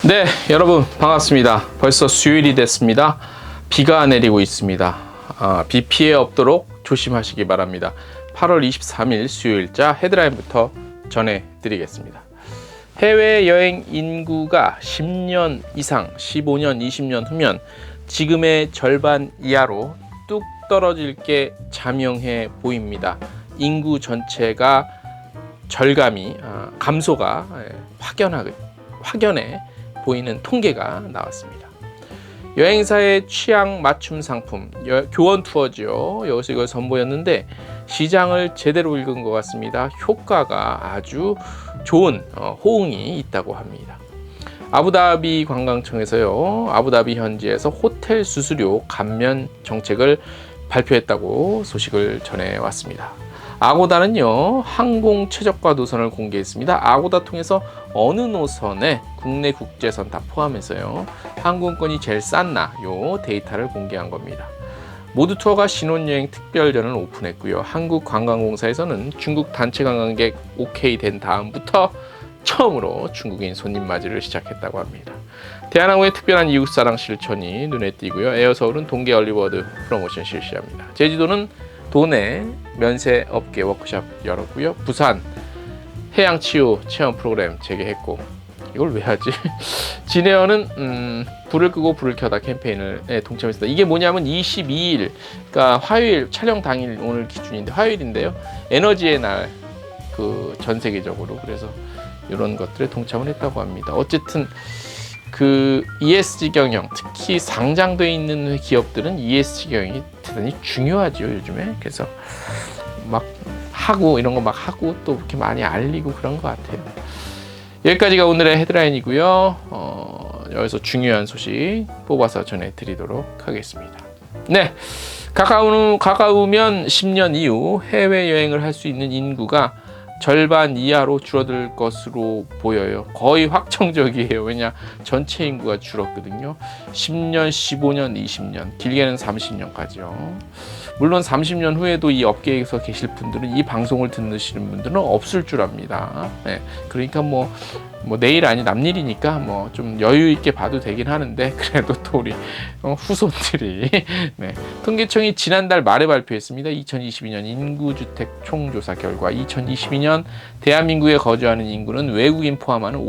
네, 여러분 반갑습니다. 벌써 수요일이 됐습니다. 비가 내리고 있습니다. 비 피해 없도록 조심하시기 바랍니다. 8월 23일 수요일자 헤드라인부터 전해드리겠습니다. 해외여행 인구가 10년 이상, 15년, 20년 후면 지금의 절반 이하로 뚝 떨어질 게 자명해 보입니다. 인구 전체가 절감이 감소가 확연해 보이는 통계가 나왔습니다. 여행사의 취향 맞춤 상품 교원 투어죠. 여기서 이걸 선보였는데 시장을 제대로 읽은 것 같습니다. 효과가 아주 좋은 호응이 있다고 합니다. 아부다비 관광청에서요, 아부다비 현지에서 호텔 수수료 감면 정책을 발표했다고 소식을 전해왔습니다. 아고다는요, 항공 최저가 노선을 공개했습니다. 아고다 통해서 어느 노선에 국내 국제선 다 포함해서요, 항공권이 제일 쌌나 요 데이터를 공개한 겁니다. 모두 투어가 신혼여행 특별전을 오픈했고요. 한국관광공사에서는 중국 단체 관광객 오케이 된 다음부터 처음으로 중국인 손님 맞이를 시작했다고 합니다. 대한항공의 특별한 이웃사랑 실천이 눈에 띄고요. 에어서울은 동계 얼리버드 프로모션 실시합니다. 제주도는 도내 면세업계 워크숍 열었고요. 부산 해양치유 체험 프로그램 재개했고, 이걸 왜 하지? 진에어는 불을 끄고 불을 켜다 캠페인을 동참했습니다. 이게 뭐냐면 22일, 그러니까 화요일 촬영 당일 오늘 기준인데 화요일인데요. 에너지의 날 전 세계적으로, 그래서 이런 것들에 동참을 했다고 합니다. 어쨌든 그 ESG 경영, 특히 상장되어 있는 기업들은 ESG 경영이 대단히 중요하죠, 요즘에. 그래서 막 하고 이런 거 막 하고 또 이렇게 많이 알리고 그런 것 같아요. 여기까지가 오늘의 헤드라인이고요. 여기서 중요한 소식 뽑아서 전해드리도록 하겠습니다. 네, 가까우면 10년 이후 해외여행을 할 수 있는 인구가 절반 이하로 줄어들 것으로 보여요. 거의 확정적이에요. 왜냐, 전체 인구가 줄었거든요. 10년, 15년, 20년, 길게는 30년까지요. 물론 30년 후에도 이 업계에서 계실 분들은, 이 방송을 듣시는 분들은 없을 줄 압니다. 네, 그러니까 뭐 내일 아니 남일이니까 뭐 좀 여유 있게 봐도 되긴 하는데, 그래도 또 우리 후손들이 네, 통계청이 지난달 말에 발표했습니다. 2022년 인구주택 총조사 결과 2022년 대한민국에 거주하는 인구는 외국인 포함하면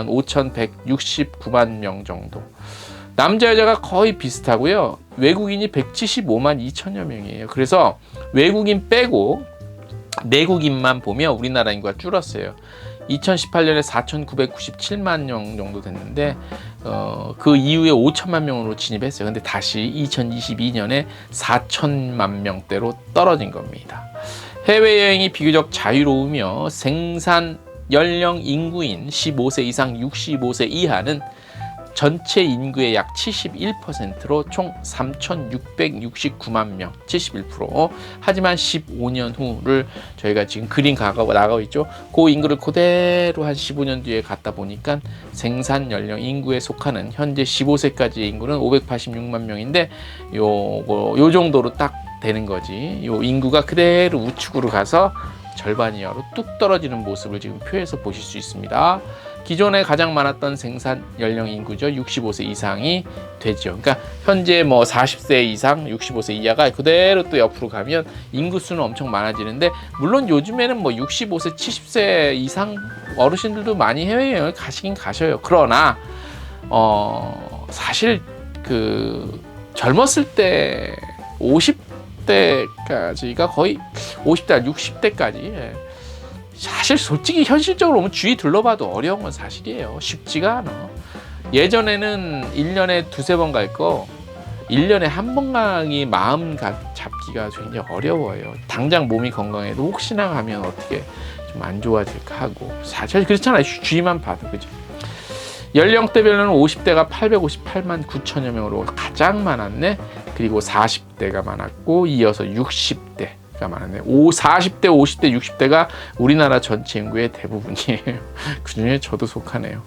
5,169만 명 정도. 남자 여자가 거의 비슷하고요. 외국인이 175만 2천여 명이에요. 그래서 외국인 빼고 내국인만 보면 우리나라 인구가 줄었어요. 2018년에 4,997만 명 정도 됐는데 그 이후에 5천만 명으로 진입했어요. 근데 다시 2022년에 4천만 명대로 떨어진 겁니다. 해외여행이 비교적 자유로우며 생산 연령 인구인 15세 이상 65세 이하는 전체 인구의 약 71%로 총 3,669만 명, 71%. 하지만 15년 후를 저희가 지금 그림 나가고 있죠. 그 인구를 그대로 한 15년 뒤에 갖다 보니까 생산 연령 인구에 속하는 현재 15세까지의 인구는 586만 명인데 요 정도로 딱 되는 거지. 요 인구가 그대로 우측으로 가서 절반 이하로 뚝 떨어지는 모습을 지금 표에서 보실 수 있습니다. 기존에 가장 많았던 생산 연령 인구죠. 65세 이상이 되죠. 그러니까 현재 뭐 40세 이상, 65세 이하가 그대로 또 옆으로 가면 인구 수는 엄청 많아지는데, 물론 요즘에는 뭐 65세, 70세 이상 어르신들도 많이 해외여행을 가시긴 가셔요. 그러나 사실 그 젊었을 때 50대까지가 거의 50대, 60대까지 사실 솔직히 현실적으로 보면 주위 둘러봐도 어려운 건 사실이에요. 쉽지가 않아. 예전에는 1년에 두세 번 갈 거 1년에 한 번 가기 마음 잡기가 굉장히 어려워요. 당장 몸이 건강해도 혹시나 가면 어떻게 좀 안 좋아질까 하고. 사실 그렇잖아요. 주위만 봐도. 그죠? 연령대별로는 50대가 858만 9천여 명으로 가장 많았네. 그리고 40대가 많았고 이어서 60대 많았네요. 40대, 50대, 60대가 우리나라 전체 인구의 대부분이에요. 그중에 저도 속하네요.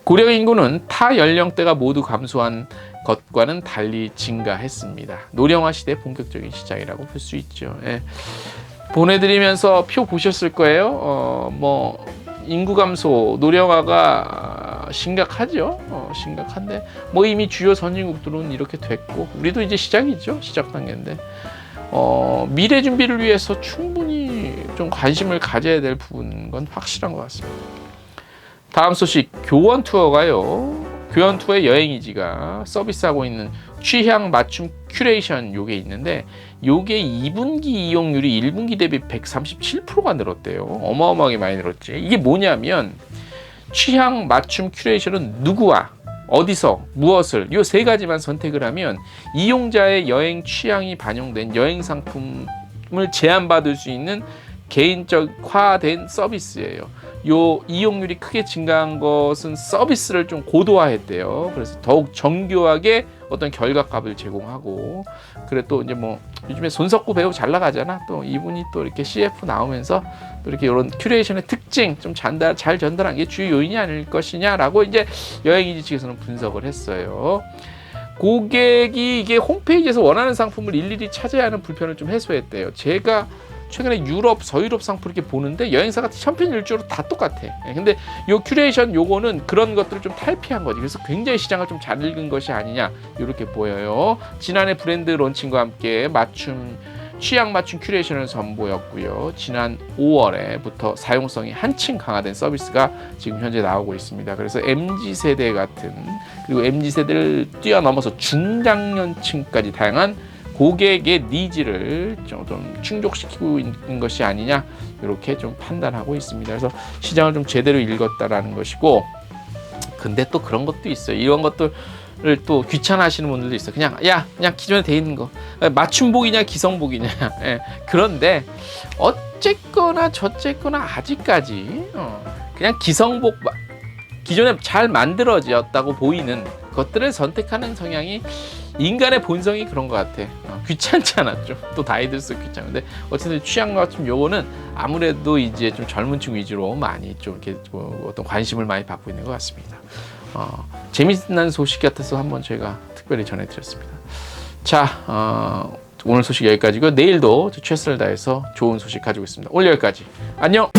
고령 인구는 타 연령대가 모두 감소한 것과는 달리 증가했습니다. 노령화 시대 본격적인 시작이라고 볼 수 있죠. 예. 보내드리면서 표 보셨을 거예요. 인구 감소, 노령화가 심각하죠. 심각한데 뭐 이미 주요 선진국들은 이렇게 됐고 우리도 이제 시작이죠. 시작 단계인데 미래 준비를 위해서 충분히 좀 관심을 가져야 될 부분 건 확실한 것 같습니다. 다음 소식, 교원 투어가요. 교원 투어의 여행이지가 서비스하고 있는 취향 맞춤 큐레이션 요게 있는데 요게 2분기 이용률이 1분기 대비 137%가 늘었대요. 어마어마하게 많이 늘었지. 이게 뭐냐면 취향 맞춤 큐레이션은 누구와 어디서 무엇을 요 세 가지만 선택을 하면 이용자의 여행 취향이 반영된 여행 상품을 제안받을 수 있는 개인적화된 서비스예요. 요 이용률이 크게 증가한 것은 서비스를 좀 고도화했대요. 그래서 더욱 정교하게 어떤 결과값을 제공하고 그래 또 이제 뭐 요즘에 손석구 배우 잘 나가잖아. 또 이분이 또 이렇게 CF 나오면서 또 이렇게 이런 큐레이션의 특징 좀 잘 전달한 게 주요 요인이 아닐 것이냐라고 이제 여행이지 측에서는 분석을 했어요. 고객이 이게 홈페이지에서 원하는 상품을 일일이 찾아야 하는 불편을 좀 해소했대요. 제가 최근에 유럽, 서유럽 상품 이렇게 보는데 여행사가 천편일주로 다 똑같아. 근데 요 큐레이션 요거는 그런 것들을 좀 탈피한 거지. 그래서 굉장히 시장을 좀 잘 읽은 것이 아니냐 이렇게 보여요. 지난해 브랜드 론칭과 함께 취향 맞춤 큐레이션을 선보였고요. 지난 5월에부터 사용성이 한층 강화된 서비스가 지금 현재 나오고 있습니다. 그래서 MZ세대 같은 그리고 MZ세대를 뛰어넘어서 중장년층까지 다양한 고객의 니즈를 좀 충족시키고 있는 것이 아니냐 이렇게 좀 판단하고 있습니다. 그래서 시장을 좀 제대로 읽었다라는 것이고 근데 또 그런 것도 있어요. 이런 것들을 또 귀찮아하시는 분들도 있어요. 그냥 기존에 돼 있는 거 맞춤복이냐 기성복이냐 그런데 어쨌거나 저쨌거나 아직까지 그냥 기성복 기존에 잘 만들어졌다고 보이는 것들을 선택하는 성향이 인간의 본성이 그런 것 같아. 귀찮지 않았죠. 또 나이들수록 귀찮은데 어쨌든 취향 맞춤 요거는 아무래도 이제 좀 젊은 층 위주로 많이 좀 이렇게 어떤 관심을 많이 받고 있는 것 같습니다. 재미난 소식 같아서 한번 제가 특별히 전해드렸습니다. 자, 오늘 소식 여기까지고요. 내일도 최선을 다해서 좋은 소식 가지고 있습니다. 오늘 여기까지. 안녕.